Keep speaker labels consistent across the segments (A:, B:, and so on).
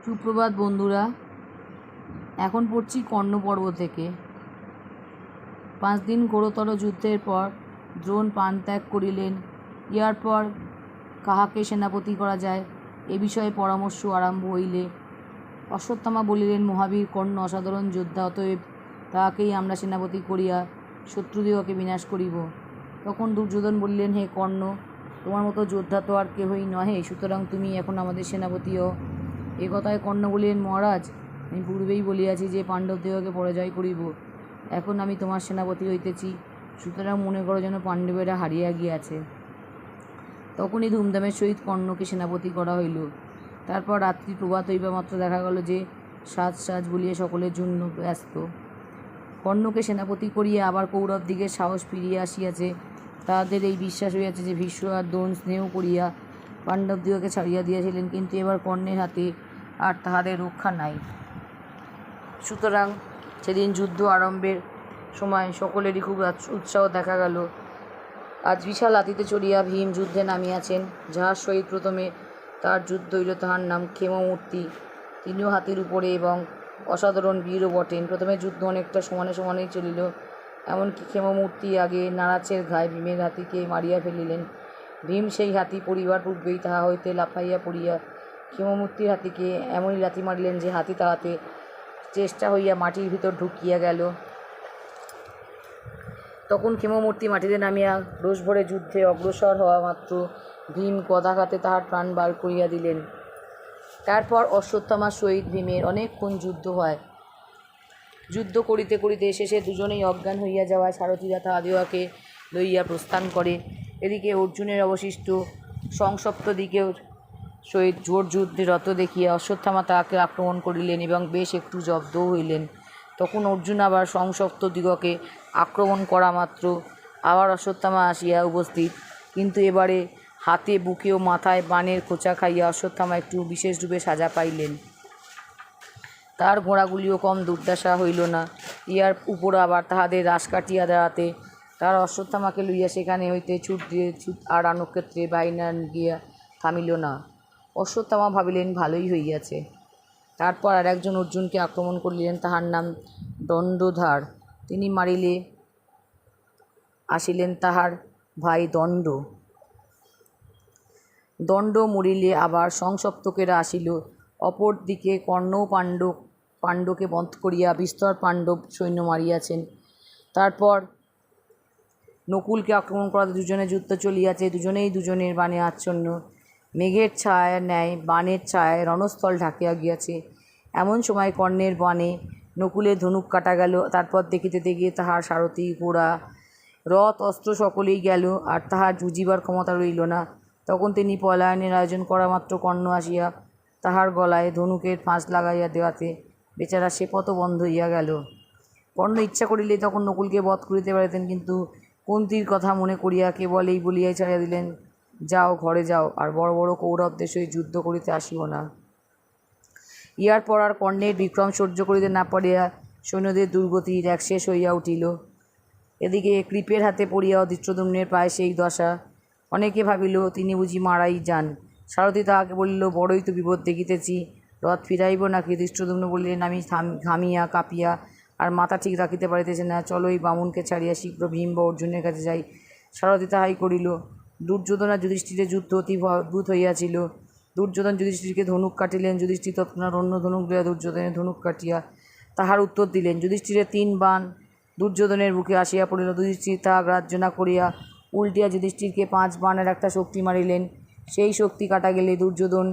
A: সুপ্রভাত বন্ধুরা। এখন পড়ছি কর্ণ পর্ব থেকে। 5 দিন ঘোরতর যুদ্ধের পর দ্রোণ প্রাণত্যাগ করিলেন। ইহার পর কাহাকে সেনাপতি করা যায় এ বিষয়ে পরামর্শ আরম্ভ হইলে অশ্বত্থামা বলিলেন, মহাবীর কর্ণ অসাধারণ যোদ্ধা, অতএব তাহাকেই আমরা সেনাপতি করিয়া শত্রুদিগকে বিনাশ করিব। তখন দুর্যোধন বলিলেন, হে কর্ণ, তোমার মতো যোদ্ধা তো আর কেহই নহে, সুতরাং তুমি এখন আমাদের সেনাপতি হও। এ কথায় কর্ণ বলিলেন, মহারাজ, আমি পূর্বেই বলিয়াছি যে পাণ্ডবদিগকে পরাজয় করিব। এখন আমি তোমার সেনাপতি হইতেছি, সুতরাং মনে করো যেন পাণ্ডবেরা হারিয়া গিয়াছে। তখনই ধুমধামের সহিত কর্ণকে সেনাপতি করা হইল। তারপর রাত্রি প্রভাত হইবা মাত্র দেখা গেল যে সাজ সাজ বলিয়া সকলের জন্য ব্যস্ত। কর্ণকে সেনাপতি করিয়া আবার কৌরবদিগের সাহস ফিরিয়া আসিয়াছে। তাহাদের এই বিশ্বাস হইয়াছে যে ভীষ্ম আর দ্রোণ স্নেহ করিয়া পাণ্ডবদিগকে ছাড়িয়া দিয়াছিলেন, কিন্তু এবার কর্ণের হাতে আর তাহাদের রক্ষা নাই। সুতরাং সেদিন যুদ্ধ আরম্ভের সময় সকলেরই খুব উৎসাহ দেখা গেল। আজ বিশাল হাতিতে চড়িয়া ভীম যুদ্ধে নামিয়াছেন। যাহার সহিত প্রথমে তার যুদ্ধ হইল তাহার নাম ক্ষেমমূর্তি। তিনিও হাতির উপরে এবং অসাধারণ বীরও বটেন। প্রথমে যুদ্ধ অনেকটা সমানে সমানেই চলিল, এমনকি ক্ষেমমূর্তি আগে নাড়াচের ঘায়ে ভীমের হাতিকে মারিয়া ফেলিলেন। ভীম সেই হাতি পড়িবার পূর্বেই তাহা হইতে লাফাইয়া পড়িয়া ক্ষেমমূর্তির হাতিকে এমনই লাথি মারিলেন যে হাতি তাহাতে চেষ্টা হইয়া মাটির ভিতর ঢুকিয়া গেল। তখন ক্ষেমমূর্তি মাটিতে নামিয়া রোষভরে যুদ্ধে অগ্রসর হওয়া মাত্র ভীম গদাঘাতে তাহার প্রাণ বার করিয়া দিলেন। তারপর অশ্বত্থামার সহিত ভীমের অনেকক্ষণ যুদ্ধ হয়। যুদ্ধ করিতে করিতে শেষে দুজনেই অজ্ঞান হইয়া যাওয়ায় সারথীরা তাহাদিগকে লইয়া প্রস্থান করে। এদিকে অর্জুনের অবশিষ্ট সংসপ্ত দিকেও সহিত জোর যুদ্ধে রত দেখিয়া অশ্বত্থামা তাহাকে আক্রমণ করিলেন এবং বেশ একটু জব্দও হইলেন। তখন অর্জুন আবার সংসপ্ত দিগকে আক্রমণ করা মাত্র আবার অশ্বত্থামা আসিয়া উপস্থিত, কিন্তু এবারে হাতে, বুকে ও মাথায় বাণের খোঁচা খাইয়া অশ্বত্থামা একটু বিশেষরূপে সাজা পাইলেন। তার ঘোড়াগুলিও কম দুর্দশা হইল না। ইহার উপর আবার তাহাদের রাশ কাটিয়া দাঁড়াতে তার অশ্বত্থামাকে লইয়া সেখানে হইতে ছুট আর রণক্ষেত্রে বাহিনা গিয়া থামিল না। অশ্বত্থামা ভাবিলেন, ভালোই হইয়াছে। তারপর আর একজন অর্জুনকে আক্রমণ করিলেন, তাহার নাম দণ্ডধার। তিনি মারিলে আসিলেন তাহার ভাই দণ্ড। দণ্ড মরিলে আবার সংসপ্তকেরা আসিল। অপর দিকে কর্ণও পাণ্ডবকে বধ করিয়া বিস্তর পাণ্ডব সৈন্য মারিয়াছেন। তারপর নকুলকে আক্রমণ করাতে দুজনে যুদ্ধ চলিয়াছে। দুজনেই দুজনের বাণে আচ্ছন্ন। মেঘের ছায়ার ন্যায় বাণের ছায়ায় রণস্থল ঢাকিয়া গিয়াছে। এমন সময় কর্ণের বাণে নকুলের ধনুক কাটা গেল। তারপর দেখিতে দেখিতে তাহার সারথি, ঘোড়া, রথ, অস্ত্র সকলেই গেল, আর তাহার জুজিবার ক্ষমতা রইল না। তখন তিনি পলায়নের আয়োজন করা মাত্র কর্ণ আসিয়া তাহার গলায় ধনুকের ফাঁস লাগাইয়া দেওয়াতে বেচারা সে পথ বন্ধ হইয়া গেল। কর্ণ ইচ্ছা করিলে তখন নকুলকে বধ করিতে পারিতেন, কিন্তু কুন্তীর কথা মনে করিয়া কেবল এই বলিয়াই ছাড়িয়া দিলেন, যাও, ঘরে যাও, আর বড় বড় কৌরবদের সহিত যুদ্ধ করিতে আসিব না। ইহার পর আর কর্ণের বিক্রম সহ্য করিতে না পারিয়া সৈন্যদের দুর্গতির এক শেষ হইয়া উঠিল। এদিকে কৃপের হাতে পড়িয়া ধৃষ্টদ্যুম্নের প্রায় সেই দশা। অনেকে ভাবিল তিনি বুঝি মারাই যান। সারথি তাহাকে বলিল, বড়ই তো বিপদ দেখিতেছি, রথ ফিরাইব নাকি? ধৃষ্টদ্যুম্ন বলিলেন, আমি ঘামিয়া কাঁপিয়া আর মাথা ঠিক রাখিতে পারিতেছি না, চলো এই বামুনকে ছাড়িয়া শীঘ্র ভীম বা অর্জুনের কাছে যাই। সারথি তাহাই করিল। দুর্যোধন আর যুধিষ্ঠিরের যুদ্ধ অতি অদ্ভুত হইয়াছিল। দুর্যোধন যুধিষ্ঠিরকে ধনুক কাটিলেন। যুধিষ্ঠির তৎক্ষণাৎ অন্য ধনুক লইয়া দুর্যোধনের ধনুক কাটিয়া তাহার উত্তর দিলেন। যুধিষ্ঠিরের 3 বাণ দুর্যোধনের বুকে আসিয়া পড়িল। যুধিষ্ঠির তাহা গ্রাহ্য না করিয়া উল্টিয়া যুধিষ্ঠিরকে 5 বাণের একটা শক্তি মারিলেন। সেই শক্তি কাটা গেলে দুর্যোধন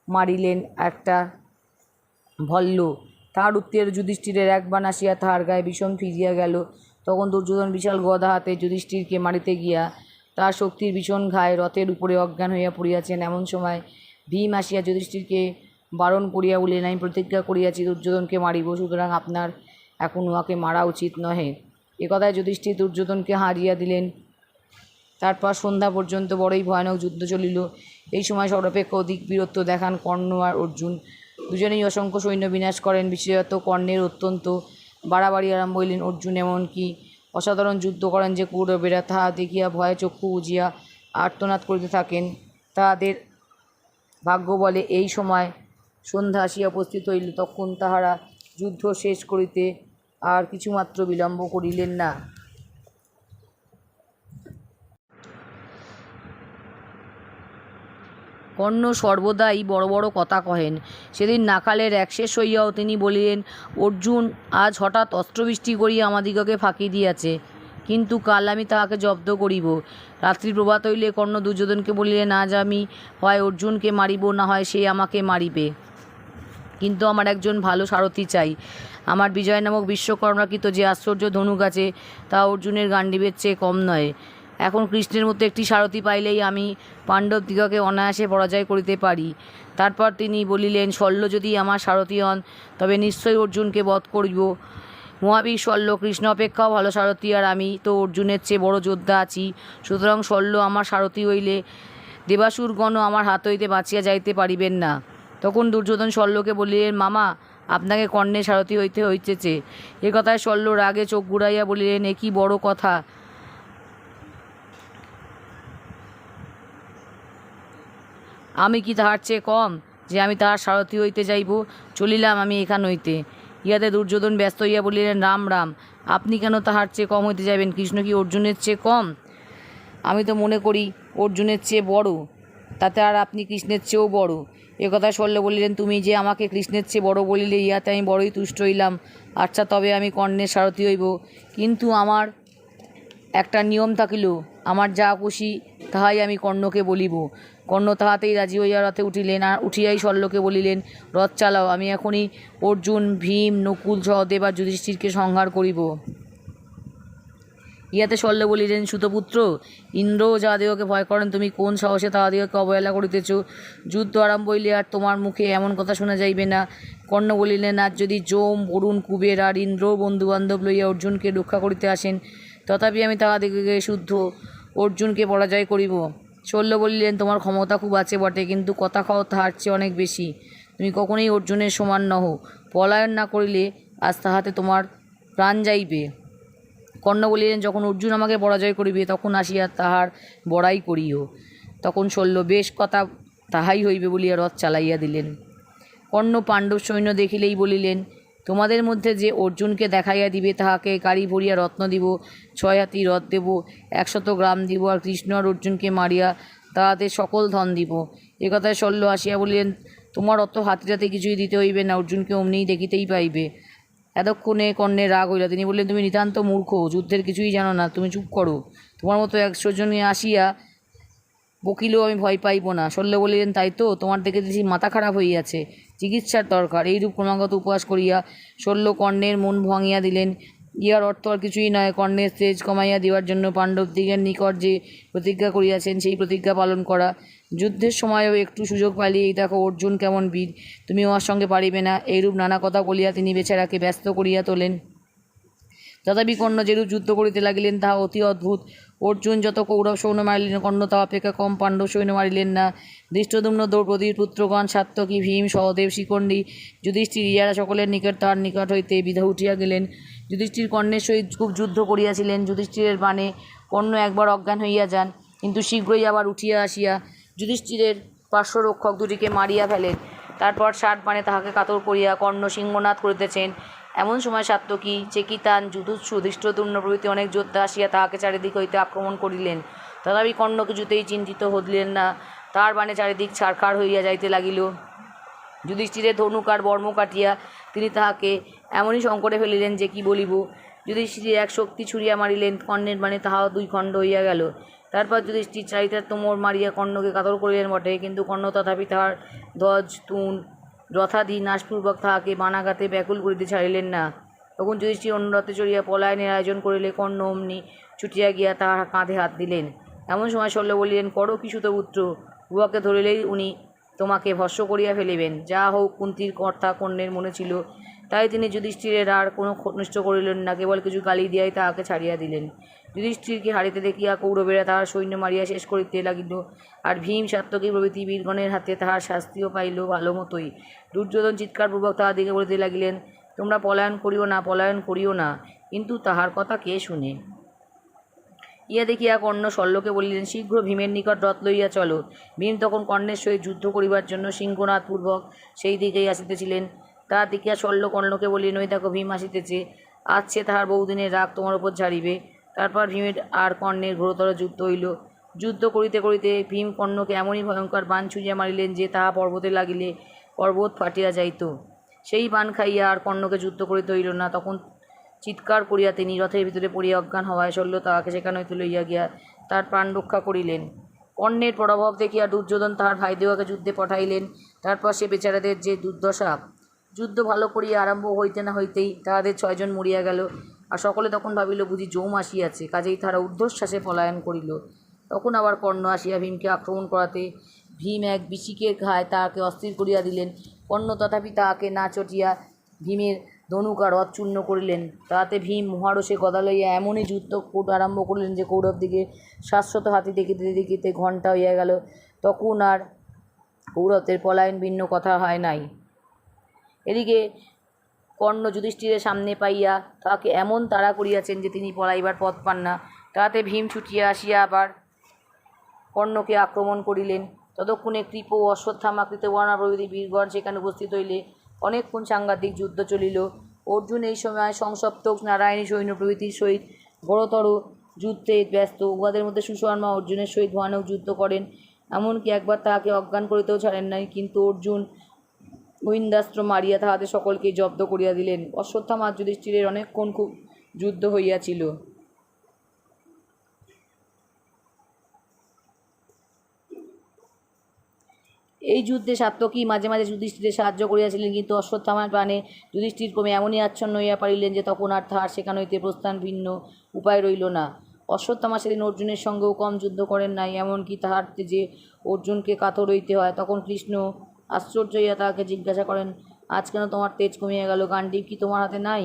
A: মারিলেন একটা ভল্ল। তাহার উত্তরে যুধিষ্ঠিরের 1 বাণ আসিয়া তাহার গায়ে ভীষণ ফিরিয়া গেল। তখন দুর্যোধন বিশাল গদা হাতে যুধিষ্ঠিরকে মারিতে গিয়া তাহার শক্তির ভীষণ ঘায়ে রথের উপরে অজ্ঞান হইয়া পড়িয়াছেন। এমন সময় ভীম আসিয়া যুধিষ্ঠিরকে বারণ করিয়া বলিলেন, আমি প্রতিজ্ঞা করিয়াছি দুর্যোধনকে মারিব, সুতরাং আপনার এখন উহাকে মারা উচিত নহে। একথায় যুধিষ্ঠির দুর্যোধনকে হারিয়া দিলেন। তারপর সন্ধ্যা পর্যন্ত বড়ই ভয়ানক যুদ্ধ চলিল। এই সময় সর্বাপেক্ষা অধিক বীরত্ব দেখান কর্ণ আর অর্জুন। দুজনেই অসংখ্য সৈন্য বিনাশ করেন। বিশেষত কর্ণের অত্যন্ত বাড়াবাড়ি আরম্ভ হইলেন। অর্জুন এমনকি অসাধারণ যুদ্ধ করেন যে কৌরবেরা তাহা দেখিয়া ভয়ে চক্ষু বুজিয়া আর্তনাদ করিতে থাকেন। তাহাদের ভাগ্য বলে এই সময় সন্ধ্যা আসিয়া উপস্থিত হইল, তখন তাহারা যুদ্ধ শেষ করিতে আর কিছুমাত্র বিলম্ব করিলেন না। কর্ণ সর্বদাই বড় বড় কথা কহেন। সেদিন নাকালের এক শেষ হইয়াও তিনি বলিলেন, অর্জুন আজ হঠাৎ অস্ত্রবৃষ্টি করিয়া আমাদিগকে ফাঁকি দিয়াছে, কিন্তু কাল আমি তাহাকে জব্দ করিব। রাত্রি প্রভাত হইলে কর্ণ দুর্যোধনকে বলিলেন, আজ আমি হয় অর্জুনকে মারিব, না হয় সে আমাকে মারিবে, কিন্তু আমার একজন ভালো সারথি চাই। আমার বিজয় নামক বিশ্বকর্মাকৃত যে আশ্চর্য ধনুক আছে, তা অর্জুনের গান্ডীবের চেয়ে কম নয়। এখন কৃষ্ণের মতো একটি সারথি পাইলেই আমি পাণ্ডবদিগকে অনায়াসে পরাজয় করিতে পারি। তারপর তিনি বলিলেন, শল্য যদি আমার সারথি হন, তবে নিশ্চয়ই অর্জুনকে বধ করিব। মহাবীর শল্য কৃষ্ণ অপেক্ষাও ভালো সারথি, আর আমি তো অর্জুনের চেয়ে বড় যোদ্ধা আছি। সুতরাং শল্য আমার সারথি হইলে দেবাসুরগণও আমার হাত হইতে বাঁচিয়া যাইতে পারিবেন না। তখন দুর্যোধন শল্যকে বলিলেন, মামা, আপনাকে কর্ণের সারথি হইতে হইতেছে। এ কথায় শল্য রাগে চোখ ঘুরাইয়া বলিলেন, এ কি বড় কথা! আমি কি তাহার চেয়ে কম যে আমি তাহার সারথি হইতে যাইব? চলিলাম আমি এখান হইতে। ইহাতে দুর্যোধন ব্যস্ত হইয়া বলিলেন, রাম রাম, আপনি কেন তাহার চেয়ে কম হইতে যাইবেন? কৃষ্ণ কি অর্জুনের চেয়ে কম? আমি তো মনে করি অর্জুনের চেয়ে বড়, তাতে আর আপনি কৃষ্ণের চেয়েও বড়। এ কথা শল্য বলিলেন, তুমি যে আমাকে কৃষ্ণের চেয়ে বড় বলিলে, ইহাতে আমি বড়ই তুষ্ট হইলাম। আচ্ছা, তবে আমি কর্ণের সারথি হইব, কিন্তু আমার একটা নিয়ম থাকিল, আমার যা খুশি তাহাই আমি কর্ণকে বলিব। কর্ণ তাহাতেই রাজি হইয়া রথে উঠিলেন, আর উঠিয়াই শল্যকে বলিলেন, রথ চালাও, আমি এখনই অর্জুন, ভীম, নকুল, সহদেব আর যুধিষ্ঠিরকে সংহার করিব। ইহাতে শল্য বলিলেন, সুতপুত্র, ইন্দ্রও যাহাদিগকে ভয় করেন, তুমি কোন সাহসে তাহাদিগকে অবহেলা করিতেছ? যুদ্ধ আরম্ভ হইলে আর তোমার মুখে এমন কথা শোনা যাইবে না। কর্ণ বলিলেন, আজ যদি যম, বরুণ, কুবের আর ইন্দ্র বন্ধুবান্ধব লইয়া অর্জুনকে রক্ষা করিতে আসেন, তথাপি আমি তাহাদিগকে শুদ্ধ অর্জুনকে পরাজয় করিব। শল্য বলিলেন, তোমার ক্ষমতা খুব আছে বটে, কিন্তু কথা কও তাহার চেয়ে অনেক বেশি। তুমি কখনোই অর্জুনের সমান নহ। পলায়ন না করিলে আজ তাহাতে তোমার প্রাণ যাইবে। কর্ণ বলিলেন, যখন অর্জুন আমাকে পরাজয় করিবে, তখন আসিয়া তাহার বড়াই করিও। তখন শল্য, বেশ কথা, তাহাই হইবে বলিয়া রথ চালাইয়া দিলেন। কর্ণ পাণ্ডব সৈন্য দেখিলেই বলিলেন, তোমাদের মধ্যে যে অর্জুনকে দেখাইয়া দিবে, তাহাকে গাড়ি ভরিয়া রত্ন দিব, 6 হাতি রথ দেব, 100 গ্রাম দিব, আর কৃষ্ণ আর অর্জুনকে মারিয়া তাহাদের সকল ধন দিব। এ কথায় শল্য আসিয়া বলিলেন, তোমার অত হাতিটাতে কিছুই দিতে হইবে না, অর্জুনকে অমনিই দেখিতেই পাইবে। এতক্ষণে কর্ণের রাগ হইল। তিনি বললেন, তুমি নিতান্ত মূর্খ, যুদ্ধের কিছুই জানো না, তুমি চুপ করো। তোমার মতো 100 জনে আসিয়া বকিলেও আমি ভয় পাইব না। শল্য বলিলেন, তাই তো, তোমার দেখে দেখি মাথা খারাপ হইয়াছে, চিকিৎসার দরকার। এইরূপ ক্রমাগত উপহাস করিয়া শল্য কর্ণের মন ভাঙিয়া দিলেন। ইহার অর্থ আর কিছুই নয়, কর্ণের তেজ কমাইয়া দেওয়ার জন্য পাণ্ডবদিগের নিকট যে প্রতিজ্ঞা করিয়াছেন, সেই প্রতিজ্ঞা পালন করা। যুদ্ধের সময়ও একটু সুযোগ পাইলে, এই দেখো অর্জুন কেমন বীর, তুমি আমার সঙ্গে পারিবে না, এইরূপ নানা কথা বলিয়া তিনি বেচারাকে ব্যস্ত করিয়া তোলেন। তথাপি কর্ণ যেরূপ যুদ্ধ করিতে লাগিলেন, তাহা অতি অদ্ভুত। অর্জুন যত কৌরব সৈন্য মারিলেন, কর্ণ তাহা অপেক্ষা কম পাণ্ডব সৈন্য মারিলেন না। ধৃষ্টদ্যুম্ন, দ্রৌপদীর পুত্রগণ, সাত্যকী, ভীম, সহদেব, শিখণ্ডী, যুধিষ্ঠির, ইহারা সকলের নিকট তাহার নিকট হইতে বিধা উঠিয়া গেলেন। যুধিষ্ঠির কর্ণের সহিত খুব যুদ্ধ করিয়াছিলেন। যুধিষ্ঠিরের বাণে কর্ণ একবার অজ্ঞান হইয়া যান, কিন্তু শীঘ্রই আবার উঠিয়া আসিয়া যুধিষ্ঠিরের পার্শ্বরক্ষক দুটিকে মারিয়া ফেলেন। তারপর 60 বাণে তাহাকে কাতর করিয়া কর্ণ সিংহনাদ করিতেছেন। এমন সময় সাত্যকী, চেকিতান, যুধুৎসু, ধৃষ্টদ্যুম্ন প্রভৃতি অনেক যোদ্ধা আসিয়া তাহাকে চারিদিক হইতে আক্রমণ করিলেন। তথাপি কর্ণ কিছুতেই চিন্তিত হইলেন না। তাহার বাণে চারিদিক ছারখার হইয়া যাইতে লাগিল। যুধিষ্ঠিরের ধনুক আর বর্ম কাটিয়া তিনি তাহাকে এমনই সংকটে ফেলিলেন যে কি বলিব। যুধিষ্ঠির এক শক্তি ছুড়িয়া মারিলেন, কর্ণের বাণে তাহাও 2 খণ্ড হইয়া গেল। তারপর যুধিষ্ঠির 4টা তোমর মারিয়া কর্ণকে কাতর করিলেন বটে, কিন্তু কর্ণ তথাপি তাহার ধ্বজ, তুণ, রথাদি নাশপূর্বক তাহাকে বানাঘাতে ব্যাকুল করিতে ছাড়িলেন না। তখন যুধিষ্ঠির অন্য রথে চড়িয়া পলায়নের আয়োজন করিলে কর্ণ অমনি ছুটিয়া গিয়া তাহার কাঁধে হাত দিলেন। এমন সময় শল্য বলিলেন, করো কি সুতপুত্র, উহাকে ধরিলেই উনি তোমাকে ভস্ম করিয়া ফেলিবেন। যা হোক, কুন্তির কথা কর্ণের মনে ছিল, তাই তিনি যুধিষ্ঠিরের আর কোনো ক্ষতনিষ্ঠ করিলেন না, কেবল কিছু গালি দিয়াই তাহাকে ছাড়িয়া দিলেন। যুধিষ্ঠিরকে হারিতে দেখিয়া কৌরবেরা তাহার সৈন্য মারিয়া শেষ করিতে লাগিল, আর ভীম, সাত্যকী প্রভৃতি বীরগণের হাতে তাহার শাস্তিও পাইল ভালো মতোই। দুর্যোধন চিৎকারপূর্বক তাহাদিকে বলিতে লাগিলেন, তোমরা পলায়ন করিও না, পলায়ন করিও না, কিন্তু তাহার কথা কে শুনে? ইয়া দেখিয়া কর্ণ শল্যকে বলিলেন, শীঘ্র ভীমের নিকট রথ লইয়া চলো। ভীম তখন কর্ণের সহিত যুদ্ধ করিবার জন্য সিংহনাদপূর্বক সেই দিকেই আসিতেছিলেন। তা দেখিয়া শল্য কর্ণকে বলিলেন, ওই দেখো ভীম আসিতেছে, আজ সে তাহার বহুদিনের রাগ তোমার উপর ঝাড়িবে। তারপর ভীমের আর কর্ণের ঘোরতর যুদ্ধ হইল। যুদ্ধ করিতে করিতে ভীম কর্ণকে এমনই ভয়ঙ্কর বাণ ছুঁড়িয়া মারিলেন যে তাহা পর্বতে লাগিলে পর্বত ফাটিয়া যাইত। সেই বাণ খাইয়া আর কর্ণকে যুদ্ধ করিতে হইল না। তখন চিৎকার করিয়া তিনি রথের ভিতরে পড়িয়া অজ্ঞান হওয়ায় শল্য তাহাকে সেখানে হইতে লইয়া গিয়া তার প্রাণ রক্ষা করিলেন। কর্ণের পরাভব দেখিয়া দুর্যোধন তাহার ভাইদেহকে যুদ্ধে পাঠাইলেন। তারপর সে বেচারাদের যে দুর্দশা! যুদ্ধ ভালো করিয়া আরম্ভ হইতে না হইতেই তাহাদের 6 জন মরিয়া গেল। আর সকলে তখন ভাবিল বুঝি যম আসিয়াছে, কাজেই তাহারা ঊর্ধ্বশ্বাসে পলায়ন করিল। তখন আবার কর্ণ আসিয়া ভীমকে আক্রমণ করাতে ভীম এক বিশিকের ঘায়ে তাহাকে অস্থির করিয়া দিলেন। কর্ণ তথাপি তাহাকে না চটিয়া ভীমের ধনুক আর রথ চূর্ণ করিলেন। তাহাতে ভীম মহারসে গদা লইয়া এমনই যুদ্ধকূট আরম্ভ করিলেন যে কৌরব দিকে 700 হাতি দেখিতে দেখিতে ঘণ্টা হইয়া গেল। তখন আর কৌরবদের পলায়ন ভিন্ন কথা হয় নাই। এদিকে কর্ণ যুধিষ্ঠিরের সামনে পাইয়া তাহাকে এমন তাড়া করিয়াছেন যে তিনি পলাইবার পথ পান না। তাহাতে ভীম ছুটিয়া আসিয়া আবার কর্ণকে আক্রমণ করিলেন। ততক্ষণে কৃপ ও অশ্বত্থামা, কৃতবর্মা প্রভৃতি বীরগণ সেখানে উপস্থিত হইলে অনেকক্ষণ সাংঘাতিক যুদ্ধ চলিল। অর্জুন এই সময় সংসপ্তক, নারায়ণী সৈন্য প্রভৃতির সহিত ঘোরতর যুদ্ধে ব্যস্ত। উহাদের মধ্যে সুশর্মা অর্জুনের সহিত ভয়ানক যুদ্ধ করেন, এমনকি একবার তাহাকে অজ্ঞান করিতেও ছাড়েন নাই। কিন্তু অর্জুন গোবিন্দাস্ত্র মারিয়া তাহাদের সকলকে জব্দ করিয়া দিলেন। অশ্বত্থামা যুধিষ্ঠিরের অনেকক্ষণ খুব যুদ্ধ হইয়াছিল। এই যুদ্ধে সাত্যকী মাঝে মাঝে যুধিষ্ঠিরের সাহায্য করিয়াছিলেন, কিন্তু অশ্বত্থামার প্রাণে যুধিষ্ঠির ক্রমে এমনই আচ্ছন্ন হইয়া পারিলেন যে তখন আর তাহার সেখান হইতে প্রস্থান ভিন্ন উপায় রইল না। অশ্বত্থামা সেদিন অর্জুনের সঙ্গেও কম যুদ্ধ করেন নাই, এমনকি তাহার যে অর্জুনকে কাতর হইতে হয়। তখন কৃষ্ণ আশ্চর্য হইয়া তাহাকে জিজ্ঞাসা করেন, আজ কেন তোমার তেজ কমিয়া গেল? গান্ডীব কি তোমার হাতে নাই,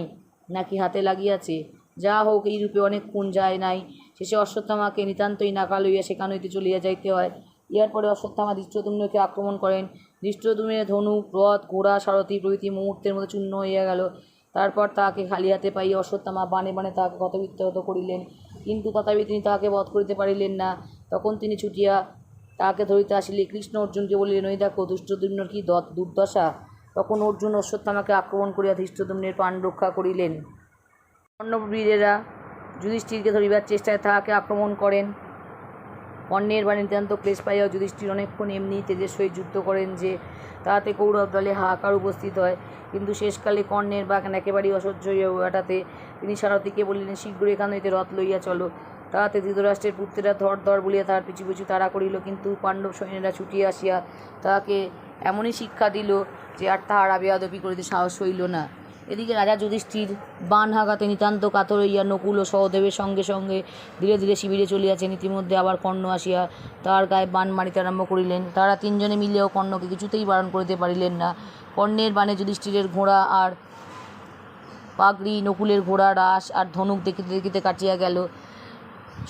A: নাকি হাতে লাগিয়াছে? যা হোক, এই রূপে অনেকক্ষণ যায় নাই। শেষে অশ্বত্থামাকে নিতান্তই নাকা লইয়া সেখান হইতে চলিয়া যাইতে হয়। ইহার পরে অশ্বত্থামা ধৃষ্টদ্যুম্নকে আক্রমণ করেন। ধৃষ্টদ্যুম্নের ধনুক, রথ, ঘোড়া, সারথি প্রভৃতি মুহূর্তের মধ্যে চূর্ণ হইয়া গেল। তারপর তাহাকে খালি হাতে পাইয়া অশ্বত্থামা বাণে বাণে তাহাকে ক্ষতবিক্ষত করিলেন, কিন্তু তথাপি তিনি তাহাকে বধ করিতে পারিলেন না। তখন তিনি ছুটিয়া তাহাকে ধরিতে আসিলে কৃষ্ণ অর্জুনকে বলিলেন, ওই দেখো ধৃষ্টদ্যুম্নের কি দুর্দশা! তখন অর্জুন অশ্বত্থামাকে আক্রমণ করিয়া ধৃষ্টদ্যুম্নের প্রাণ রক্ষা করিলেন। কর্ণবীরেরা যুধিষ্ঠিরকে ধরিবার চেষ্টায় তাহাকে আক্রমণ করেন। কর্ণের বাণে নিতান্ত ক্লেশ পাইয়া যুধিষ্ঠির অনেকক্ষণ এমনি তেজের সহিত যুদ্ধ করেন যে তাহাতে কৌরব দলে হাহাকার উপস্থিত হয়। কিন্তু শেষকালে কর্ণের বাক্ একেবারেই অসহ্য হইয়া ওঠাতে তিনি সারথীকে বলিলেন, শীঘ্র এখান হইতে রথ লইয়া চলো। তাহাতে ধৃতরাষ্ট্রের পুত্রেরা ধর ধর বলিয়া তাহার পিছু পিছু তাড়া করিল, কিন্তু পাণ্ডব সৈন্যেরা ছুটিয়া আসিয়া তাহাকে এমনই শিক্ষা দিল যে আর তাহার বেয়াদবি করিতে সাহস হইল না। এদিকে রাজা যুধিষ্ঠির বাণহাঘাতে নিতান্ত কাতর হইয়া নকুল ও সহদেবের সঙ্গে সঙ্গে ধীরে ধীরে শিবিরে চলিয়াছেন। ইতিমধ্যে আবার কর্ণ আসিয়া তাহার গায়ে বাণ মারিতে আরম্ভ করিলেন। তারা 3 জনে মিলেও কর্ণকে কিছুতেই বারণ করিতে পারিলেন না। কর্ণের বাণে যুধিষ্ঠিরের ঘোড়া আর পাগড়ি, নকুলের ঘোড়া রাস আর ধনুক দেখিতে দেখিতে কাটিয়া গেল।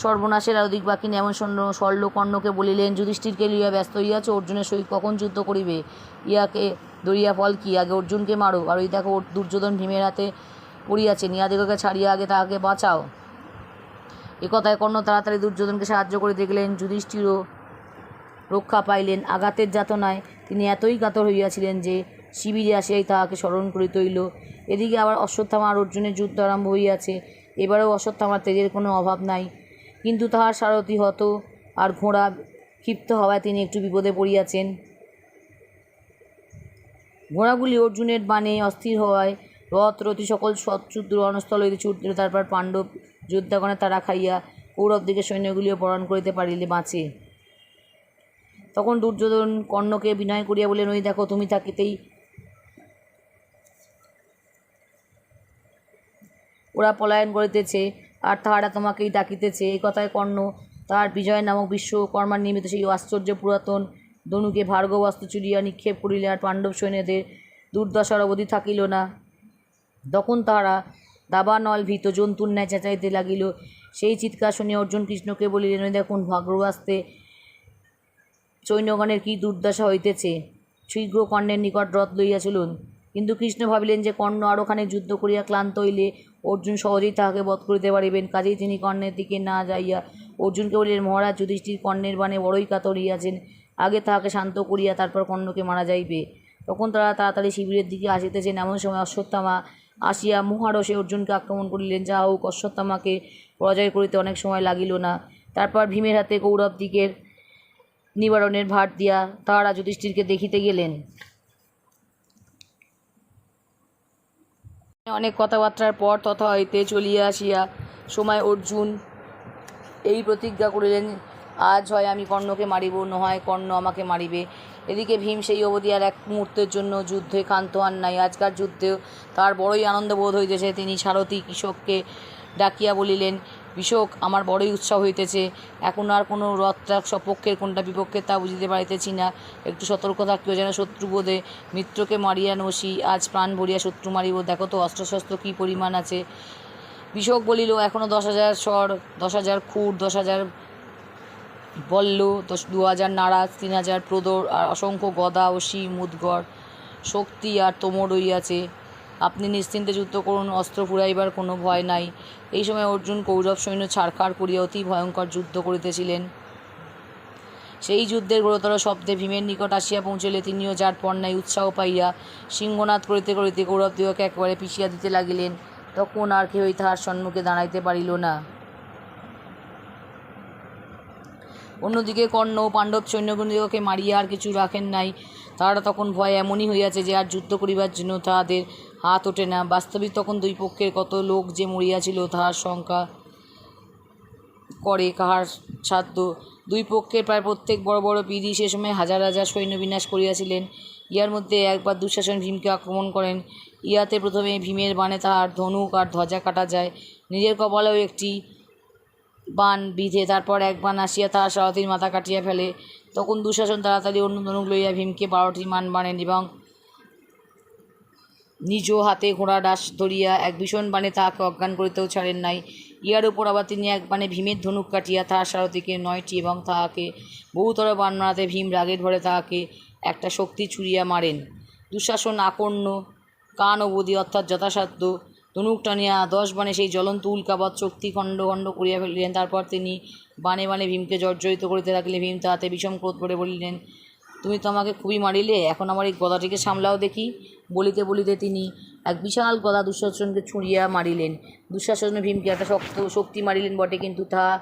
A: সর্বনাশের আর অধিক বাকি নেই। এমন শল্য কর্ণকে বলিলেন, যুধিষ্ঠিরকে লইয়া ব্যস্ত হইয়াছ, অর্জুনের সহিত কখন যুদ্ধ করিবে? ইহাকে ধরিয়া ফল কি? আগে অর্জুনকে মারো। আর ওই দেখো দুর্যোধন ভীমের হাতে পড়িয়াছে, ইহাদিগকে ছাড়িয়া আগে তাহাকে বাঁচাও। একথায় কর্ণ তাড়াতাড়ি দুর্যোধনকে সাহায্য করিতে গেলেন। যুধিষ্ঠিরও রক্ষা পাইলেন। আঘাতের যাতনায় তিনি এতই কাতর হইয়াছিলেন যে শিবিরে আসিয়াই তাহাকে স্মরণ করিতে হইল। এদিকে আবার অশ্বত্থামা আর অর্জুনের যুদ্ধ আরম্ভ হইয়াছে। এবারেও অশ্বত্থামার তেজের কোনো অভাব নাই, কিন্তু তাহার সারথি হত আর ঘোড়া ক্ষিপ্ত হওয়ায় তিনি একটু বিপদে পড়িয়াছেন। ঘোড়াগুলি অর্জুনের বাণে অস্থির হওয়ায় রথ রথী সকল শত্রুর রণস্থল হইতে ছুটিল। তারপর পাণ্ডব যোদ্ধাগণে তারা খাইয়া কৌরব দিকের সৈন্যগুলিও পরাণ করিতে পারিলে বাঁচে। তখন দুর্যোধন কর্ণকে বিনয় করিয়া বলেন, ওই দেখো তুমি থাকিতেই ওরা পলায়ন করিতেছে, আর তাহারা তোমাকেই ডাকিতেছে। এই কথায় কর্ণ তাহার বিজয় নামক বিশ্বকর্মার নির্মিত সেই আশ্চর্য পুরাতন ধনুকে ভার্গব অস্ত্র চুরিয়া নিক্ষেপ করিলে আর পাণ্ডব সৈন্যদের দুর্দশার অবধি থাকিল না। তখন তাহারা দাবানল ভীত জন্তুর ন্যায় চেঁচাইতে লাগিল। সেই চিৎকার শুনিয়া অর্জুন কৃষ্ণকে বলিলেন, ওই দেখুন ভাগ্রবাস্তে সৈন্যগণের কী দুর্দশা হইতেছে, শীঘ্র কর্ণের নিকট রথ লইয়া চলুন। কিন্তু কৃষ্ণ ভাবিলেন যে কর্ণ আরও খানিক যুদ্ধ করিয়া ক্লান্ত হইলে অর্জুন সহজেই তাহাকে বধ করিতে পারিবেন, কাজেই তিনি কর্ণের দিকে না যাইয়া অর্জুনকে বলিলেন, মহারাজ যুধিষ্ঠির কর্ণের বাণে বড়ই কাতর হইয়াছেন, আগে তাহাকে শান্ত করিয়া তারপর কর্ণকে মারা যাইবে। তখন তারা তাড়াতাড়ি শিবিরের দিকে আসিতেছেন, এমন সময় অশ্বত্থামা আসিয়া মহারসে অর্জুনকে আক্রমণ করিলেন। যাহা হোক, অশ্বত্থামাকে পরাজয় করিতে অনেক সময় লাগিল না। তারপর ভীমের হাতে কৌরব দিকের নিবারণের ভার দিয়া তাহারা যুধিষ্ঠিরকে দেখিতে গেলেন। অনেক কথাবার্তার পর তথা হইতে চলিয়া আসিয়া সময় অর্জুন এই প্রতিজ্ঞা করিলেন, আজ হয় আমি কর্ণকে মারিব, নয় কর্ণ আমাকে মারিবে। এদিকে ভীম সেই অবধি আর এক মুহূর্তের জন্য যুদ্ধে ক্ষান্ত হন নাই। আজকার যুদ্ধেও তার বড়ই আনন্দ বোধ হইতেছে। তিনি সারথি কৃষককে ডাকিয়া বলিলেন, কৃষক, আমার বড়ই উৎসাহ হইতেছে। এখন আর কোনো রথটাক সপক্ষের কোনটা বিপক্ষের তা বুঝিতে পারিতেছি না। একটু সতর্ক থাকিও, যেন শত্রুবোধে মিত্রকে মারিয়া নসি। আজ প্রাণ ভরিয়া শত্রু মারিব। দেখো তো অস্ত্রশস্ত্র কী পরিমাণ আছে। কৃষক বলিল, এখনও 10,000 স্বর, 10,000 খুর, 10,000 বল্ল, 2,000 নারাজ, 3,000 প্রদর, আর অসংখ্য গদা, অসি, মুদগর, শক্তি আর তোমর রইয়াছে। আপনি নিশ্চিন্তে যুদ্ধ করুন, অস্ত্র ফুরাইবার কোনো ভয় নাই। এই সময় অর্জুন কৌরব সৈন্য ছাড়খাড় করিয়া অতি ভয়ঙ্কর যুদ্ধ করিতেছিলেন। সেই যুদ্ধের ঘোরতর শব্দে ভীমের নিকট আসিয়া পৌঁছলে তিনিও যার পর নাই উৎসাহ পাইয়া সিংহনাদ করিতে করিতে কৌরবদিগকে একেবারে পিষিয়া দিতে লাগিলেন। তখন আর কেহই তাহার সম্মুখে দাঁড়াইতে পারিল না। অন্যদিকে কর্ণ পাণ্ডব সৈন্যগণদিগকে মারিয়া আর কিছু রাখেন নাই। তাহারা তখন ভয় এমনই হইয়াছে যে আর যুদ্ধ করিবার জন্য তাহাদের হাত ওঠে না। বাস্তবিক তখন দুই পক্ষের কত লোক যে মরিয়াছিল তাহার সংখ্যা করে কাহার সাধ্য। দুই পক্ষের প্রায় প্রত্যেক বড় বড় পিঁড়ি সে সময় হাজার হাজার সৈন্য বিনাশ করিয়াছিলেন। ইহার মধ্যে একবার দুঃশাসন ভীমকে আক্রমণ করেন। ইহাতে প্রথমে ভীমের বাণে তাহার ধনুক আর ধ্বজা কাটা যায়। নিজের কপালেও একটি বাণ বিধে তারপর এক বাণ আসিয়া তাহার সারথির মাথা কাটিয়া ফেলে। তখন দুঃশাসন তাড়াতাড়ি অন্য ধনুক লইয়া ভীমকে 12টি মান বাণেন এবং নিজ হাতে ঘোড়া ডাস ধরিয়া এক ভীষণ বাণে তাহাকে অজ্ঞান করিতেও ছাড়েন নাই। ইহার উপর আবার তিনি এক বাণে ভীমের ধনুক কাটিয়া তাহার সারথিকে 9টি এবং তাহাকে বহুতর বাণ মারাতে ভীম রাগে ভরে তাহাকে একটা শক্তি ছুঁড়িয়া মারেন। দুঃশাসন আকর্ণ কান অবধি অর্থাৎ যথাসাধ্য ধনুক টানিয়া 10 বাণে সেই জ্বলন্ত উল্কাবৎ শক্তি খণ্ড খণ্ড করিয়া ফেলিলেন। তারপর তিনি বাণে বাণে ভীমকে জর্জরিত করিতে থাকিলে। ভীম তাহাতে বিষম ক্রোধ করে বলিলেন, তুমি তো আমাকে খুবই মারিলে, এখন আমার এই গদাটিকে সামলাও দেখি। বলিতে বলিতে তিনি এক বিশাল গদা দুঃশাসনকে ছুঁড়িয়া মারিলেন। দুঃশাসনে ভীমকে একটা শক্তি মারিলেন বটে, কিন্তু তাহা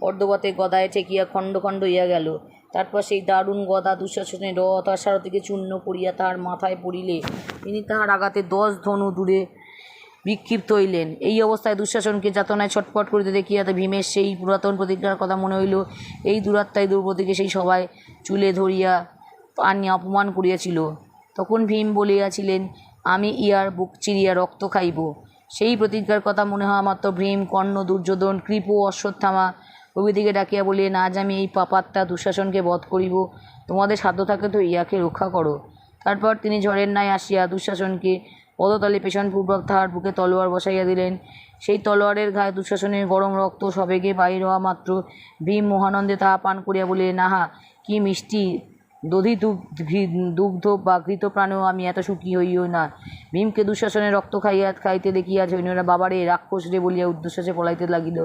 A: অর্ধবতে গদায় ঠেকিয়া খণ্ড খণ্ড হইয়া গেল। তারপর সেই দারুণ গদা দুঃশাসনের রথ আর সারথিকে চূর্ণ করিয়া তাহার মাথায় পড়িলে তিনি তাহার আঘাতে 10 ধনু দূরে বিক্ষিপ্ত হইলেন। এই অবস্থায় দুঃশাসনকে যাতনায় ছটফট করিতে দেখিয়া ভীমের সেই পুরাতন প্রতিজ্ঞার কথা মনে হইল। এই দুরাত্মায় দ্রৌপদীকে সেই সভায় চুলে ধরিয়া আনিয়া অপমান করিয়াছিল। তখন ভীম বলিয়াছিলেন, আমি ইহার বুক চিরিয়া রক্ত খাইব। সেই প্রতিজ্ঞার কথা মনে হওয়া মাত্র ভীম, কর্ণ, দুর্যোধন, কৃপ, অশ্বত্থামা প্রভৃতিকে ডাকিয়া বলিলেন, আজ আমি এই পাপাত্মা দুঃশাসনকে বধ করিব। তোমাদের সাধ্য থাকে তো ইহাকে রক্ষা করো। তারপর তিনি ঝড়ের ন্যায় আসিয়া দুঃশাসনকে পদতলে পেছনপূর্বক তাহার বুকে তলোয়ার বসাইয়া দিলেন। সেই তলোয়ারের ঘায়ে দুঃশাসনের গরম রক্ত সবেগে বাহির হওয়া মাত্র ভীম মহানন্দে তাহা পান করিয়া বলিলেন, আহা, কি মিষ্টি! দধি দুগ্ধ বা ঘৃতপ্রাণেও আমি এত সুখী হইও না। ভীমকে দুঃশাসনের রক্ত খাইতে দেখিয়া সৈন্যরা বাবারে, রাক্ষস রে বলিয়া উদ্ধশ্বাসে পলাইতে লাগিল।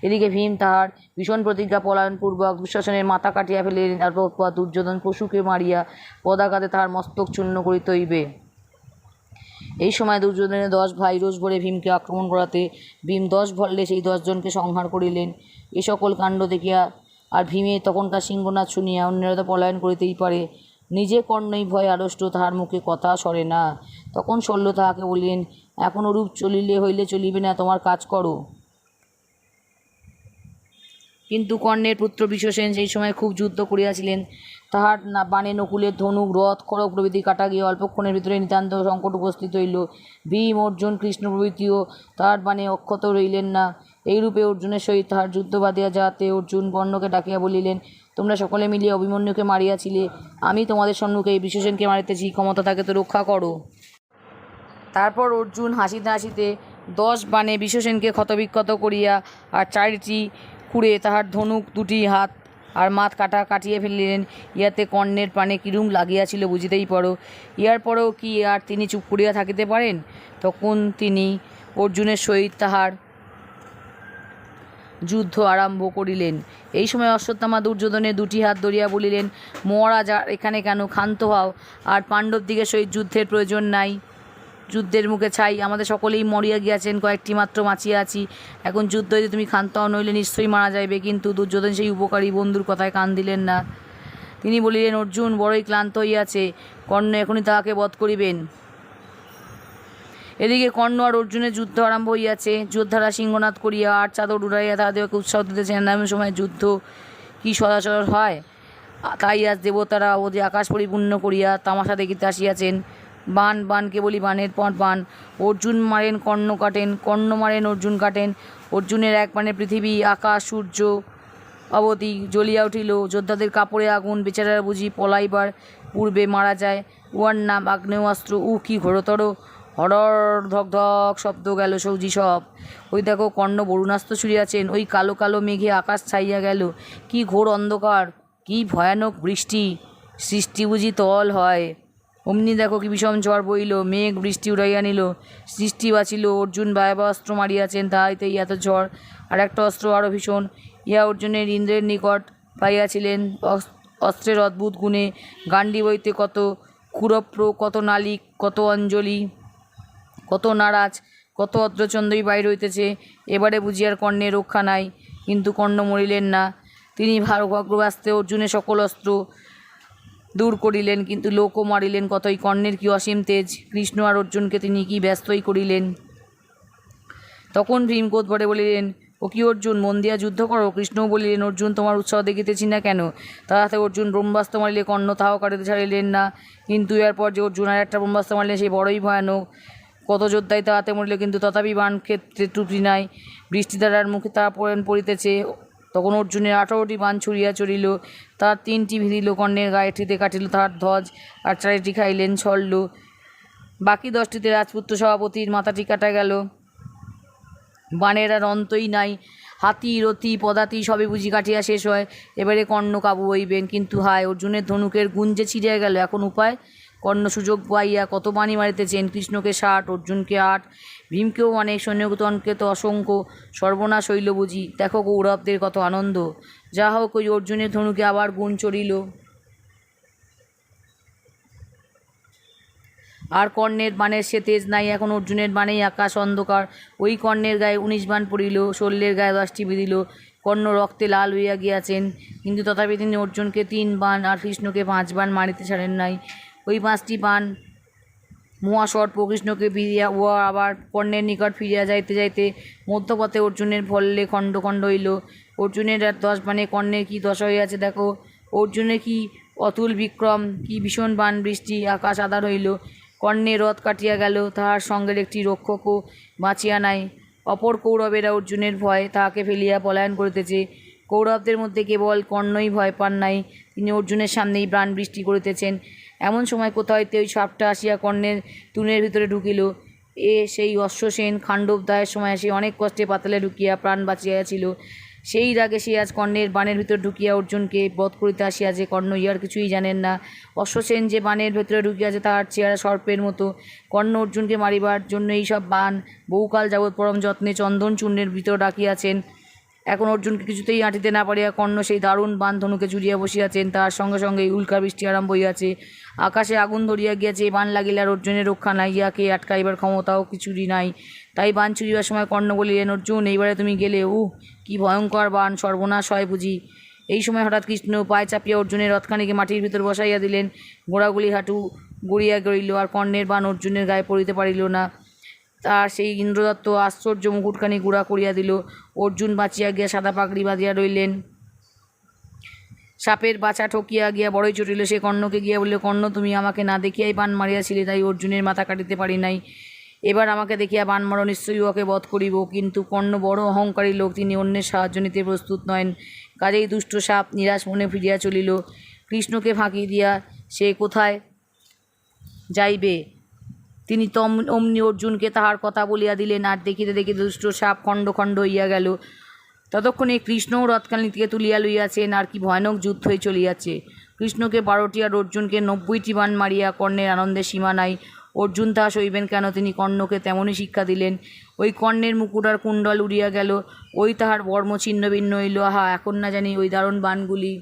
A: এদিকে ভীম তাহার ভীষণ প্রতিজ্ঞা পলায়নপূর্বক দুঃশাসনের মাথা কাটিয়া ফেলিলেন। তারপর দুর্যোধন পশুকে মারিয়া পদাঘাতে তাহার মস্তক চূর্ণ করিতে হইবে। এই সময় দুর্যোধনের 10 ভাই রোষ ভরে ভীমকে আক্রমণ করাতে ভীম 10 ভল্লে সেই 10 জনকে সংহার করিলেন। এ সকল কাণ্ড দেখিয়া আর ভীমের তখনকার সিংহনাদ শুনিয়া অন্যেরা তো পলায়ন করিতেই পারে, নিজে কর্ণই ভয় আড়ষ্ট, তাহার মুখে কথা সরে না। তখন শল্য তাহাকে বলিলেন, এখন ওরূপ চলিলে হইলে চলিবে না, তোমার কাজ করো। কিন্তু কর্ণের পুত্র বিশ্বসেন সেই সময় খুব যুদ্ধ করিয়াছিলেন। তাহার বাণে নকুলের ধনুক, রথ, খড়গ প্রভৃতি কাটা গিয়ে অল্পক্ষণের ভিতরে নিতান্ত সংকট উপস্থিত হইল। ভীম, অর্জুন, কৃষ্ণ প্রভৃতিও তাহার বাণে অক্ষত রইলেন না। এইরূপে অর্জুনের সহিত তাহার যুদ্ধ বাধিয়া যাহাতে অর্জুন কর্ণকে ডাকিয়া বলিলেন, তোমরা সকলে মিলিয়া অভিমন্যুকে মারিয়াছিলে, আমি তোমাদের সম্মুখে এই বিশ্বসেনকে মারিতেছি, ক্ষমতা থাকে তো রক্ষা করো। তারপর অর্জুন হাসিতে হাসিতে 10 বাণে বিশ্বসেনকে ক্ষতবিক্ষত করিয়া আর 4টি খুঁড়ে তাহার ধনুক, 2টি হাত আর মাথ কাটিয়ে ফেলিলেন। ইহাতে কর্ণের প্রাণে কিরূপ লাগিয়াছিল বুঝিতেই পারো। ইহার পরেও কি আর তিনি চুপ করিয়া থাকিতে পারেন? তখন তিনি অর্জুনের সহিত তাহার যুদ্ধ আরম্ভ করিলেন। এই সময় অশ্বত্থামা দুর্যোধনের দুটি হাত ধরিয়া বলিলেন, মহারাজ আর এখানে কেন? ক্ষান্ত হও, আর পাণ্ডব দিগের সহিত যুদ্ধের প্রয়োজন নাই। যুদ্ধের মুখে ছাই, আমাদের সকলেই মরিয়া গিয়াছেন, কয়েকটি মাত্র বাঁচিয়া আছি। এখন যুদ্ধ হইতে তুমি ক্ষান্ত হও, নইলে নিশ্চয়ই মারা যাইবে। কিন্তু দুর্যোধন সেই উপকারী বন্ধুর কথায় কান দিলেন না। তিনি বলিলেন, অর্জুন বড়ই ক্লান্ত হইয়াছে, কর্ণ এখনই তাহাকে বধ করিবেন। এদিকে কর্ণ আর অর্জুনের যুদ্ধ আরম্ভ হইয়াছে। যোদ্ধারা সিংহনাদ করিয়া আর চাদর উড়াইয়া তাহাদেরকে উৎসাহ দিতেছেন। এমন সময় যুদ্ধ কি সচরাচর হয়, তাই আজ দেবতারা ওদের আকাশ পরিপূর্ণ করিয়া তামাশা দেখিতে আসিয়াছেন। বান বান কেবলই বানের পর বান। অর্জুন মারেন, কর্ণ কাটেন, কর্ণ মারেন, অর্জুন কাটেন। অর্জুনের এক বাণে পৃথিবী, আকাশ, সূর্য অবধি জ্বলিয়া উঠিল। যোদ্ধাদের কাপড়ে আগুন, বেচারারা বুঝি পলাইবার পূর্বে মারা যায়। উহার নাম আগ্নেয়াস্ত্র। কি ঘোরতর! হরর ধক ধক শব্দ গেল সৌজি সব। ওই দেখো, কর্ণ বরুণাস্ত্র ছুড়িয়াছেন। ওই কালো কালো মেঘে আকাশ ছাইয়া গেল। কি ঘোর অন্ধকার, কি ভয়ানক বৃষ্টি! সৃষ্টি বুঝি তল হয়। অমনি দেখো কি বিষম ঝড় বইল, মেঘ বৃষ্টি উড়াইয়া নিল। সৃষ্টি বাঁচিল। অর্জুন ভয়াবহ অস্ত্র মারিয়াছেন, তাহাইতেই এত ঝড়। আর একটা অস্ত্র আরও ভীষণ, ইহা অর্জুনের ইন্দ্রের নিকট পাইয়াছিলেন। অস্ত্রের অদ্ভুত গুণে গান্ডীব হইতে কত ক্ষুরপ্র, কত নালিক, কত অঞ্জলি, কত নারাজ, কত অদ্রচন্দ্রই বাইর হইতেছে। এবারে বুঝিয়ার কর্ণের রক্ষা নাই। কিন্তু কর্ণ মরিলেন না। তিনি ভাগ্যবাস্তে অর্জুনের সকল অস্ত্র দূর করিলেন, কিন্তু লোকও মারিলেন কতই। কর্ণের কি অসীম তেজ! কৃষ্ণ আর অর্জুনকে তিনি কি ব্যস্তই করিলেন। তখন ভীম ক্রোধ ভরে বলিলেন, ও কি অর্জুন, মন দিয়া যুদ্ধ করো। কৃষ্ণও বলিলেন, অর্জুন তোমার উৎসাহ দেখিতেছি না কেন? তাহাতে অর্জুন ব্রহ্মাস্ত্র মারিলে কর্ণ তাহাও কাটিতে ছাড়িলেন না। কিন্তু এরপর যে অর্জুন আর একটা ব্রহ্মাস্ত্র মারিলেন, সেই বড়ই ভয়ানক। কত যোদ্ধাই তাহাতে মরিল, কিন্তু তথাপি বাণ ক্ষেত্রে ত্রুটি নাই। বৃষ্টিধারার মুখে তাহা পড়িতেছে। তখন অর্জুনের 18টি বাণ ছুড়িয়া চড়িল। তার 3টি ভিড়িল কর্ণের গায়েটিতে, কাটিল তাহার ধ্বজ, আর 4টি খাইলেন ছড়ল। বাকি 10টিতে রাজপুত্র সভাপতির মাথাটি কাটা গেল। বাণের আর অন্তই নাই। হাতি, রথি, পদাতি সবই বুঝি কাটিয়া শেষ হয়। এবারে কর্ণ কাবু হইবেন। কিন্তু হায়, অর্জুনের ধনুকের গুঞ্জে ছিঁড়িয়া গেল। এখন উপায়? কর্ণ সুযোগ পাইয়া কত বাণী মারিতেছেন। কৃষ্ণকে 60, অর্জুনকে 8, ভীমকেও অনেক, সৈন্যগণকে তো অসংখ্য। সর্বনাশ হইল বুঝি। দেখো কৌরবদের কত আনন্দ। যা হোক, ওই অর্জুনের ধনুকে আবার গুণ চড়িল। আর কর্ণের বাণের সে তেজ নাই। এখন অর্জুনের বাণেই আকাশ অন্ধকার। ওই কর্ণের গায়ে 19 বাণ পড়িল, শল্যের গায়ে 10টি বিঁধিল। কর্ণ রক্তে লাল হইয়া গিয়াছেন। কিন্তু তথাপি তিনি অর্জুনকে 3 বাণ আর কৃষ্ণকে 5 বাণ মারিতে ছাড়েন নাই। ওই 5টি বাণ মহাসর্প কৃষ্ণকে ফিরিয়া উহা আবার কর্ণের নিকট ফিরিয়া যাইতে যাইতে মধ্যপথে অর্জুনের ফললে খণ্ড খণ্ড হইল। অর্জুনের আর 10 বাণে কর্ণের কি দশা হইয়াছে দেখো। অর্জুনের কি অতুল বিক্রম, কি ভীষণ বাণ বৃষ্টি! আকাশ আধার হইল। কর্ণের রথ কাটিয়া গেল, তাহার সঙ্গের একটি রক্ষকও বাঁচিয়া নাই। অপর কৌরবেরা অর্জুনের ভয় তাহাকে ফেলিয়া পলায়ন করিতেছে। কৌরবদের মধ্যে কেবল কর্ণই ভয় পান নাই। তিনি অর্জুনের সামনেই প্রাণ বৃষ্টি করিতেছেন। এমন সময় কোথা হইতে ওই সাপটা আসিয়া কর্ণের তুনের ভিতরে ঢুকিল। সেই অশ্বসেন খাণ্ডবদাহের সময় সে অনেক কষ্টে পাতালে ঢুকিয়া প্রাণ বাঁচিয়াছিল। সেই রাগে সে আজ কর্ণের বাণের ভিতর ঢুকিয়া অর্জুনকে বধ করিতে আসিয়াছে। কর্ণ ইহার কিছুই জানেন না। অশ্বসেন যে বাণের ভিতরে ঢুকিয়াছে তাহার চেহারা সর্পের মতো। কর্ণ অর্জুনকে মারিবার জন্য এইসব বাণ বহুকাল যাবৎ পরম যত্নে চন্দন চূর্ণের ভিতর রাখিয়াছেন। এখন অর্জুনকে কিছুতেই আঁটিতে না পারিয়া কর্ণ সেই দারুণ বাণ ধনুকে জুড়িয়া বসিয়াছেন। তার সঙ্গে সঙ্গে উল্কা বৃষ্টি আরম্ভ হইয়াছে। আকাশে আগুন ধরিয়া গিয়াছে। বাণ লাগিলে আর অর্জুনের রক্ষা নাই। ইহাকে আটকাইবার ক্ষমতাও কিছুরই নাই। তাই বাণ ছুড়িবার সময় কর্ণ বলিলেন, অর্জুন এইবারে তুমি গেলে। কি ভয়ঙ্কর বাণ! সর্বনাশ হয় বুঝি। এই সময় হঠাৎ কৃষ্ণ পায়ে চাপিয়া অর্জুনের রথখানিকে মাটির ভিতর বসাইয়া দিলেন। ঘোড়াগুলি হাঁটু গড়িয়া গড়িল, আর কর্ণের বাণ অর্জুনের গায়ে পড়িতে পারিল না। তার সেই ইন্দ্রদত্ত আশ্চর্য মুকুটখানি গুঁড়া করিয়া দিল। অর্জুন বাঁচিয়া গিয়া সাদা পাগড়ি বাঁধিয়া রইলেন। সাপের বাছা ঠকিয়া গিয়া বড়ই চটিল। সে কর্ণকে গিয়া বলিল, কর্ণ, তুমি আমাকে না দেখিয়াই বাণ মারিয়াছিলে, তাই অর্জুনের মাথা কাটিতে পারি নাই। এবার আমাকে দেখিয়া বাণ মারো, নিশ্চয়ই ওকে বধ করিব। কিন্তু কর্ণ বড় অহংকারী লোক, তিনি অন্যের সাহায্য নিতে প্রস্তুত নহেন। কাজেই দুষ্ট সাপ নিরাশ মনে ফিরিয়া চলিল। কৃষ্ণকে ফাঁকি দিয়া সে কোথায় যাইবে? তিনি অমনি অর্জুনকে তাহার কথা বলিয়া দিলেন। আর দেখিতে দেখিতে দুষ্ট সাপ খণ্ড খণ্ড হইয়া গেল। ততক্ষণে কৃষ্ণও রথখানি থেকে তুলিয়া লইয়াছেন। আর কি ভয়ানক যুদ্ধ চলিয়াছে। কৃষ্ণকে 12টি আর অর্জুনকে 90টি বাণ মারিয়া কর্ণের আনন্দের সীমা নাই। অর্জুন তাহা সইবেন কেন? তিনি কর্ণকে তেমনই শিক্ষা দিলেন। ওই কর্ণের মুকুট আর কুণ্ডল উড়িয়া গেল, ওই তাহার বর্ম ছিন্ন ভিন্ন হইল। আহা, এখন না জানি ওই দারুণ বাণগুলি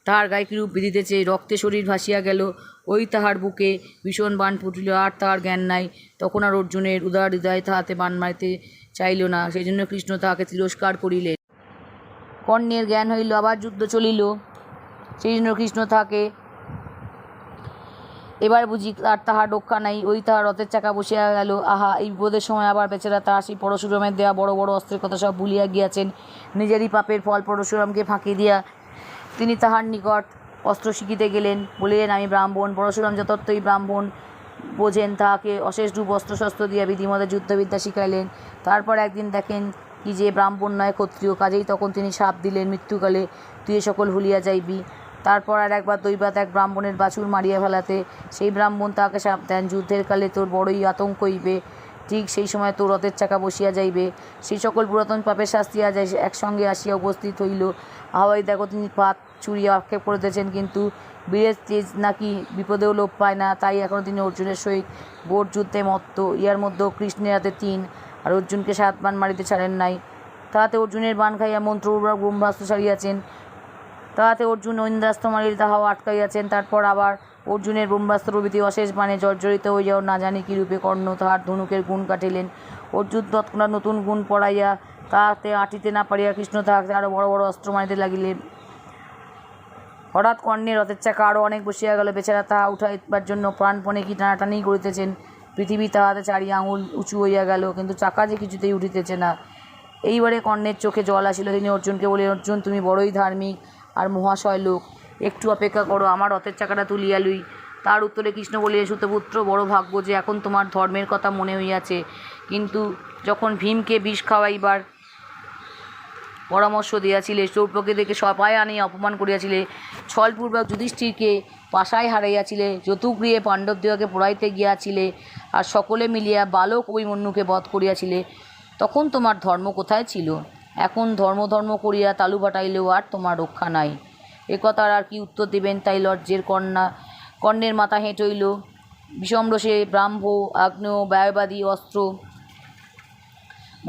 A: তাহার গায়ে কিরূপ বিঁধিতেছে। রক্তে শরীর ভাসিয়া গেল, ওই তাহার বুকে ভীষণ বাণ ফুটিল। আর তাহার জ্ঞান নাই। তখন আর অর্জুনের উদার হৃদয় তাহাতে বাণ মারিতে চাইল না, সেই জন্য কৃষ্ণ তাহাকে তিরস্কার করিলেন। কর্ণের জ্ঞান হইল, আবার যুদ্ধ চলিল, সেই জন্য কৃষ্ণ তাহাকে এবার বুঝি আর তাহার রক্ষা নাই, ওই তাহার রথের চাকা বসিয়া গেল। আহা, এই বিপদের সময় আবার বেচারা তাহার সেই পরশুরামের দেওয়া বড় বড় অস্ত্রের কথা সব ভুলিয়া গিয়াছেন। নিজেরই পাপের ফল পরশুরামকে ফাঁকি দিয়া তিনি তাহার নিকট অস্ত্র শিখিতে গেলেন। বলিলেন, আমি ব্রাহ্মণ। পরশুরাম যথার্থই ব্রাহ্মণ বোঝেন, তাহাকে অশেষ রূপ অস্ত্রশস্ত্র দিয়া বিধিমতে যুদ্ধবিদ্যা শিখাইলেন। তারপর একদিন দেখেন কি যে ব্রাহ্মণ নয় ক্ষত্রিয়, কাজেই তখন তিনি শাপ দিলেন, মৃত্যুকালে তুই এ সকল ভুলিয়া যাইবি। তারপর আর একবার দৈবাত এক ব্রাহ্মণের বাছুর মারিয়া ফেলাতে সেই ব্রাহ্মণ তাহাকে শাপ দেন, যুদ্ধের কালে তোর বড়ই আতঙ্ক হইবে, ঠিক সেই সময় তোর রথের চাকা বসিয়া যাইবে। সেই সকল পুরাতন পাপের শাস্তি আজ একসঙ্গে আসিয়া উপস্থিত হইল। আহ্বাই দেখো, তিনি পাত চুরিয়া আক্ষেপ করিতেছেন, কিন্তু বীরের তেজ নাকি বিপদেও লোপ পায় না, তাই এখনও তিনি অর্জুনের সহিত গোট যুদ্ধে মত্ত। ইহার মধ্যেও কৃষ্ণের হাতে 3 আর অর্জুনকে 7 বাণ মারিতে ছাড়েন নাই। তাহাতে অর্জুনের বাণ খাইয়া মন্ত্র ব্রহ্মাস্ত্র ছাড়িয়াছেন, তাহাতে অর্জুন ঐন্দ্রাস্ত্র মারিল, তাহাও আটকাইয়াছেন। তারপর আবার অর্জুনের ব্রহ্মাস্ত্র প্রভৃতি অশেষ বাণে জর্জরিত হইয়াও না জানি কিরূপে কর্ণ তাহার ধনুকের গুণ কাটিলেন। অর্জুন তৎক্ষণাৎ নতুন গুণ পড়াইয়া তাহাতে আঁটিতে না পারিয়া কৃষ্ণ তাহাকে আরও বড় বড় অস্ত্র মারিতে লাগিলেন। হঠাৎ কর্ণের রথের চাকা আরও অনেক বসিয়া গেল। বেচারা তাহা উঠাইবার জন্য প্রাণপণে কি টানাটানি করিতেছেন। পৃথিবী তাহাতে 4 আঙুল উঁচু হইয়া গেল, কিন্তু চাকা যে কিছুতেই উঠিতেছে না। এইবারে কর্ণের চোখে জল আসিল। তিনি অর্জুনকে বলিলেন, অর্জুন, তুমি বড়ই ধার্মিক আর মহাশয় লোক, একটু অপেক্ষা করো, আমার রথের চাকাটা তুলিয়া লই। তার উত্তরে কৃষ্ণ বলিলেন, সুতপুত্র, বড় ভাগ্য যে এখন তোমার ধর্মের কথা মনে হইয়াছে, কিন্তু যখন ভীমকে বিষ খাওয়াইবার পরামর্শ দিয়াছিলে, দ্রৌপদীকে সবাই আনিয়া অপমান করিয়াছিলে, ছলপূর্বক যুধিষ্ঠিরকে পাশায় হারাইয়াছিলে, যতুগৃহে পাণ্ডবদিগকে পোড়াইতে গিয়াছিলে, আর সকলে মিলিয়া বালক অভিমন্যুকে বধ করিয়াছিলে, তখন তোমার ধর্ম কোথায় ছিল? এখন ধর্ম করিয়া তালু ফাটাইলেও আর তোমার রক্ষা নাই। একথার আর কি উত্তর দিবেন? তাই লজ্জের কর্ণের মাথা হেঁট হইল। বিষমরোষে ব্রাহ্ম, আগ্নেয়, ব্যয়বাদী অস্ত্র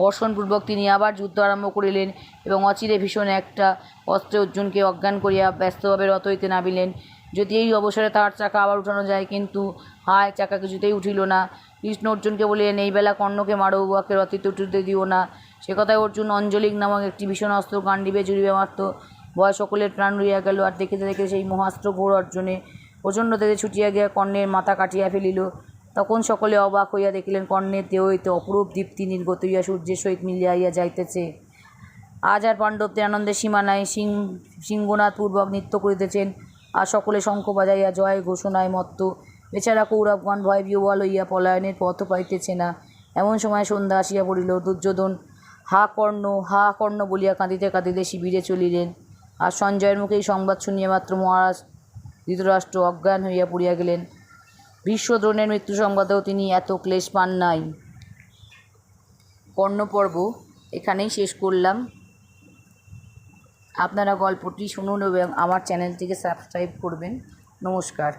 A: বর্ষণপূর্বক তিনি আবার যুদ্ধ আরম্ভ করিলেন, এবং অচিরে ভীষণ একটা অস্ত্রে অর্জুনকে অজ্ঞান করিয়া ব্যস্তভাবে রথ হইতে নামিলেন। যদি এই অবসরে তাহার চাকা আবার উঠানো যায়, কিন্তু হায়, চাকা কিছুতেই উঠিল না। কৃষ্ণ অর্জুনকে বলিলেন, এই বেলা কর্ণকে মারো, উহাকে রথিতে উঠিতে দিও না। সে কথায় অর্জুন অঞ্জলিক নামক একটি ভীষণ অস্ত্র গান্ডীবে জুড়িবে মাত্র ভয় সকলের প্রাণ রইয়া গেল। আর দেখিতে দেখিতে সেই মহাস্ত্র ঘোর অর্জুনে প্রচণ্ড তেজে ছুটিয়া গিয়া কর্ণের মাথা কাটিয়া ফেলিল। তখন সকলে অবাক হইয়া দেখিলেন কর্ণের দেহ হইতে অপরূপ দীপ্তি নির্গত হইয়া সূর্যের সহিত মিলিয়া যাইতেছে। আজ আর পাণ্ডবদের আনন্দের সীমা নাই। সিংহনাদপূর্বক নৃত্য করিতেছেন, আর সকলে শঙ্খ বাজাইয়া জয় ঘোষণায় মত্ত। বেচারা কৌরবগণ ভয় বিহ্বল হইয়া পলায়নের পথ পাইতেছে না। এমন সময় সন্ধ্যা আসিয়া পড়িল। দুর্যোধন হা কর্ণ বলিয়া কাঁদিতে কাঁদিতে শিবিরে চলিলেন। আর সঞ্জয়ের মুখে এই সংবাদ শুনিয়া মাত্র মহারাজ ধৃতরাষ্ট্র অজ্ঞান হইয়া পড়িয়া গেলেন। ভীষ্মদ্রোণের মৃত্যু সংবাদেও তিনি এত ক্লেশ পান নাই। কর্ণপর্ব এখানেই শেষ করলাম। আপনারা গল্পটি শুনুন এবং আমার চ্যানেলটিকে সাবস্ক্রাইব করবেন। নমস্কার।